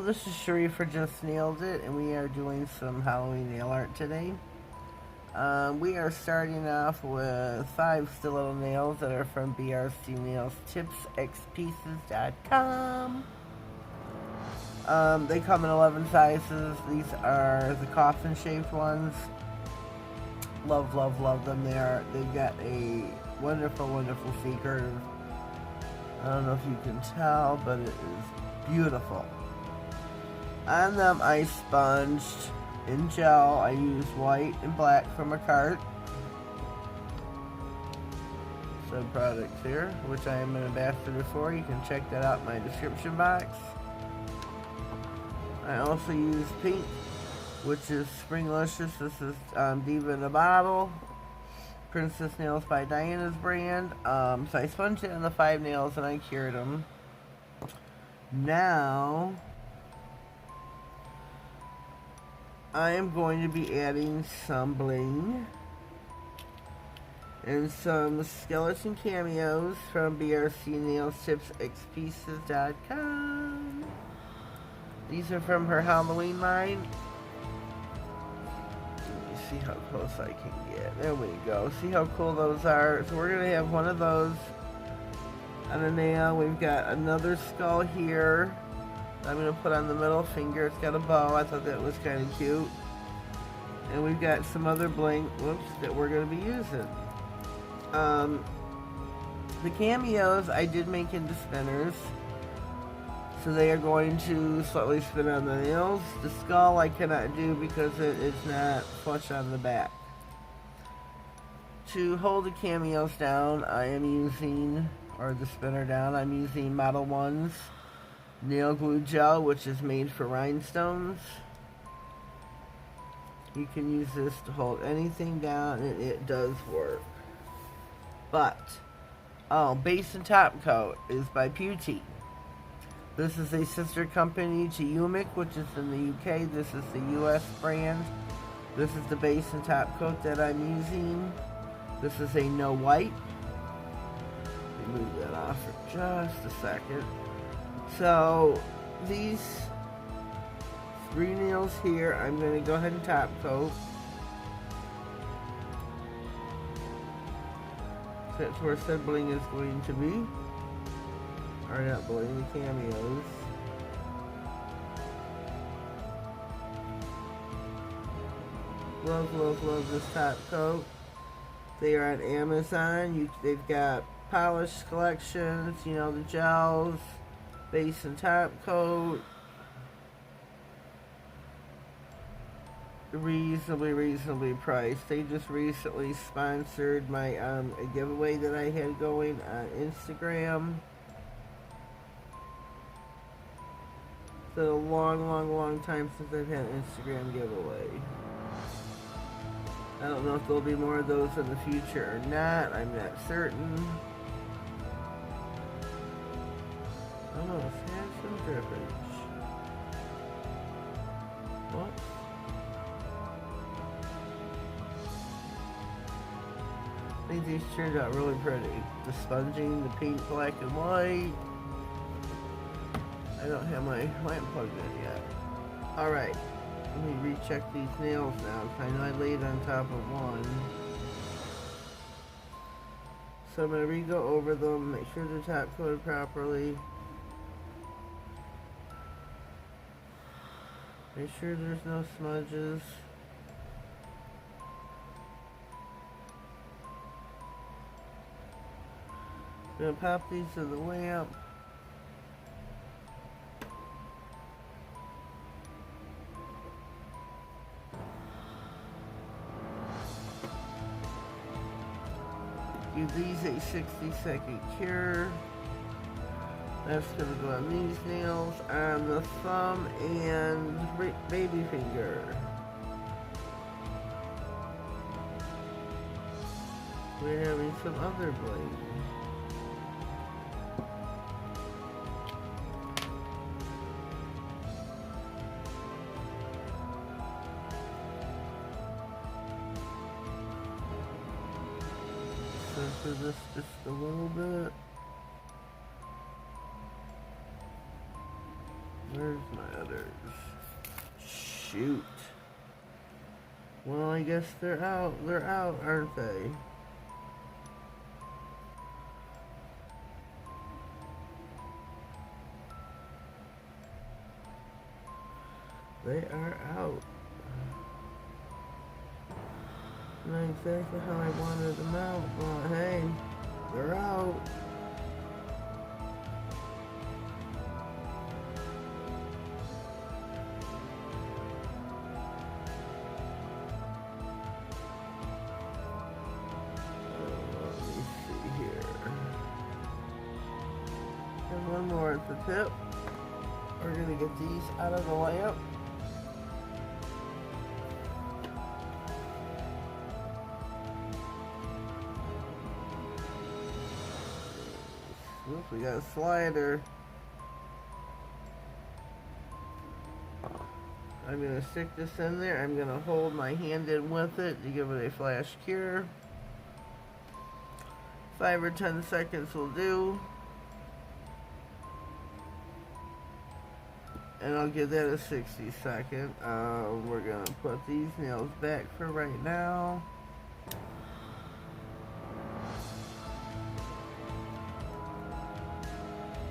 this is Sheree for Just Nailed It, and we are doing some Halloween nail art today. We are starting off with 5 stiletto nails that are from Brc Nails tipsxpieces.com. They come in 11 sizes. These are the coffin shaped ones. Love, love, love them. They've got a wonderful, wonderful feet curve. I don't know if you can tell, but it is beautiful. On them I sponged in gel. I used white and black from a cart. Some products here, which I am an ambassador for. You can check that out in my description box. I also used pink, which is Springlicious. This is Diva in a Bottle. Princess Nails by Diana's brand. So I sponged it in the 5 nails and I cured them. Now I am going to be adding some bling and some skeleton cameos from Brc Nails tipsxpieces.com. These are from her Halloween line. Let me see how close I can get. There we go. See how cool those are? So we're going to have one of those on a nail. We've got another skull here I'm going to put on the middle finger. It's got a bow. I thought that was kind of cute. And we've got some other bling, whoops, that we're going to be using. The cameos I did make into spinners. So they are going to slightly spin on the nails. The skull I cannot do because it is not flush on the back. To hold the cameos down, I am using, or the spinner down, I'm using Modelones nail glue gel, which is made for rhinestones. You can use this to hold anything down, and it does work. But, base and top coat is by Beauty. This is a sister company to Umic, which is in the UK. This is the US brand. This is the base and top coat that I'm using. This is a no white. Let me move that off for just a second. So, these 3 nails here, I'm going to go ahead and top coat. That's where said bling is going to be. Or not bling, the cameos. Love, love, love this top coat. They are on Amazon. They've got polished collections, you know, the gels, base and top coat. Reasonably priced. They just recently sponsored my a giveaway that I had going on Instagram. It's been a long time since I've had an Instagram giveaway. I don't know if there'll be more of those in the future or not. I'm not certain. Almost had some drippage. Whoops. I think these turned out really pretty. The sponging, the pink, black, and white. I don't have my lamp plugged in yet. Alright, let me recheck these nails now. I know I laid on top of one. So I'm going to re-go over them, make sure they're top coated properly. Make sure there's no smudges. I'm going to pop these to the lamp. Give these a 60-second cure. That's going to go on these nails, on the thumb and baby finger. We're having some other bling. Center this just a little bit. Where's my others? Shoot. Well, I guess they're out. They're out, aren't they? They are out. Not exactly how I wanted them out, but hey, they're out. Let me see here. And one more at the tip. We're gonna get these out of the lamp. Oops, we got a slider. I'm going to stick this in there. I'm going to hold my hand in with it to give it a flash cure. 5 or 10 seconds will do. And I'll give that a 60 second. We're going to put these nails back for right now.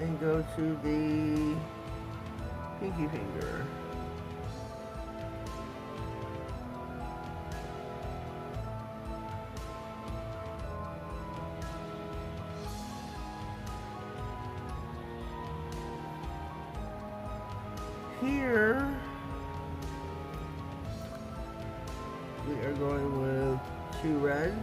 And go to the pinky finger. Here, we are going with 2 reds.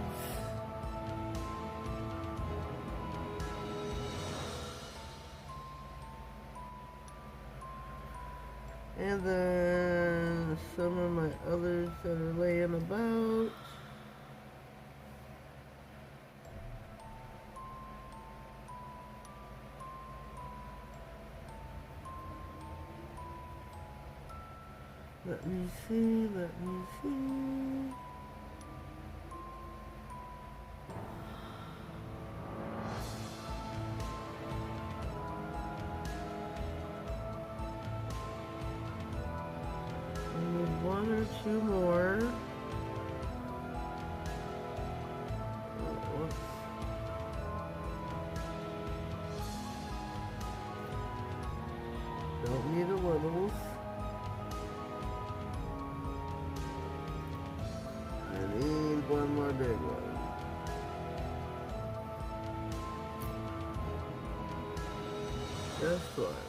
And then some of my others that are laying about. Let me see, let me see. One or 2 more. Whoops. Don't need the littles. I need one more big one. Just one.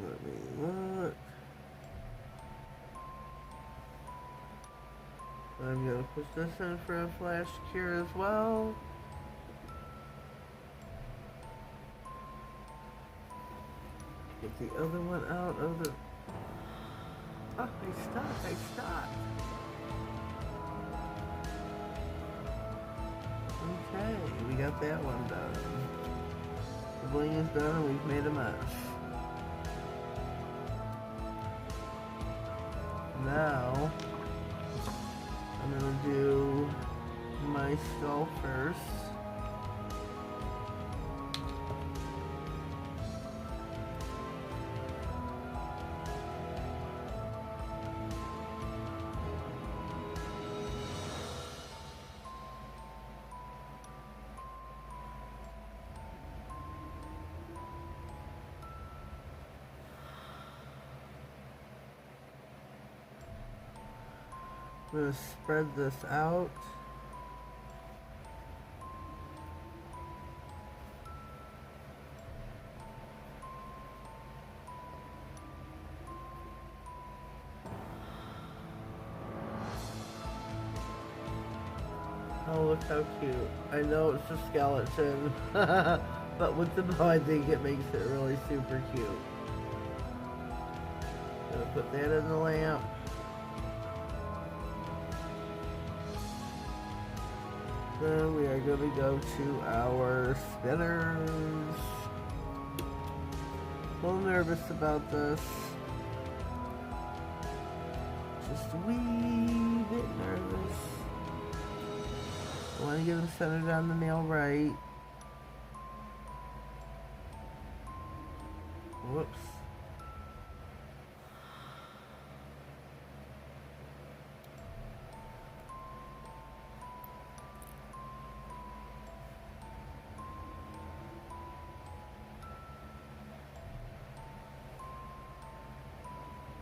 Let me look. I'm going to push this in for a flash cure as well. Get the other one out of the... Oh, I stopped. Okay, we got that one done. The bling is done and we've made a mess. Now, I'm going to do my skull first. I'm going to spread this out. Oh, look how cute. I know it's a skeleton, but with the bow I think it makes it really super cute. Gonna put that in the lamp. Then we are going to go to our spinners. A little nervous about this. Just a wee bit nervous. I want to get them centered on the nail right. Whoops.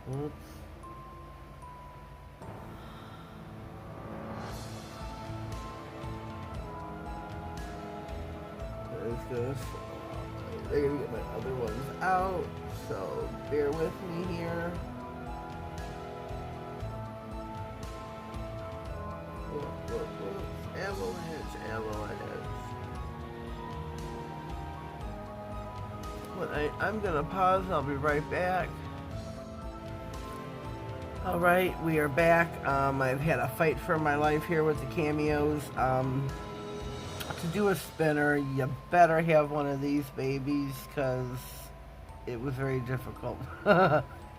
Whoops. There's this. They're gonna get my other ones out, so bear with me here. Whoops. Avalanche. I'm gonna pause. I'll be right back. Alright, we are back. I've had a fight for my life here with the Cameos. To do a spinner, you better have one of these babies, because it was very difficult.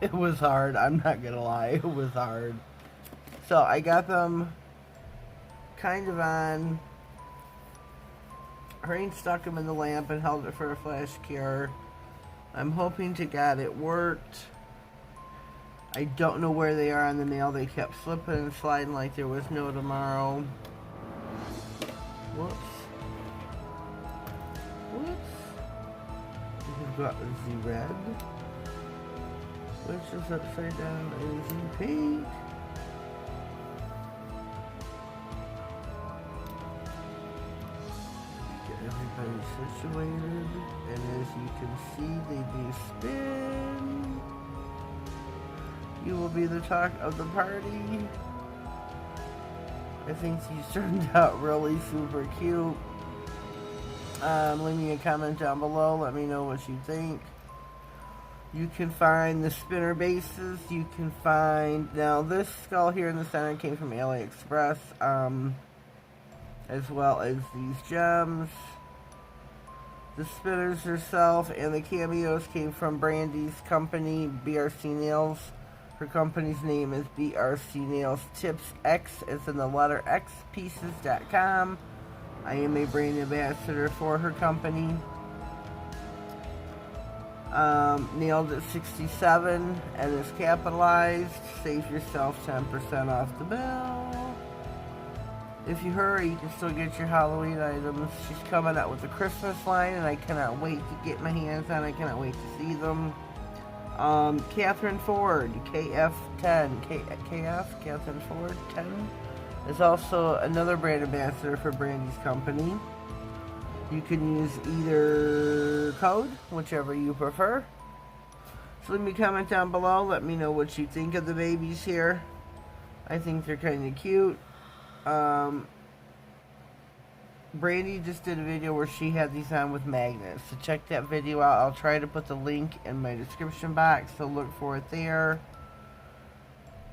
It was hard, I'm not gonna lie, it was hard. So I got them kind of on. Hurricane stuck them in the lamp and held it for a flash cure. I'm hoping to God it worked. I don't know where they are on the nail. They kept slipping and sliding like there was no tomorrow. Whoops. We've got the red, which is upside down, is the pink. Get everybody situated, and as you can see, they do spin. You will be the talk of the party. I think these turned out really super cute. Leave me a comment down below. Let me know what you think. You can find the spinner bases. You can find... Now, this skull here in the center came from AliExpress. As well as these gems. The spinners herself and the cameos came from Brandy's company, Brc Nails. Her company's name is Brc Nails Tips X. It's in the letter X pieces.com. I am a brand ambassador for her company. Nailed at 67 and is capitalized. Save yourself 10% off the bill. If you hurry, you can still get your Halloween items. She's coming out with the Christmas line, and I cannot wait to get my hands on. I cannot wait to see them. Catherine Ford, Catherine Ford 10, is also another brand ambassador for Brandy's company. You can use either code, whichever you prefer. So leave me a comment down below. Let me know what you think of the babies here. I think they're kind of cute. Brandy just did a video where she had these on with magnets, so check that video out. I'll try to put the link in my description box, so look for it there.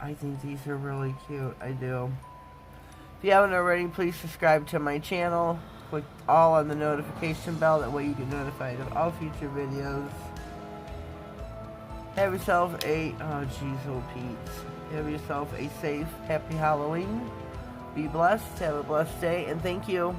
I think these are really cute. I do. If you haven't already, please subscribe to my channel. Click all on the notification bell, that way you get notified of all future videos. Have yourself a, oh jeez, oh Pete. Have yourself a safe, happy Halloween. Be blessed, have a blessed day, and thank you.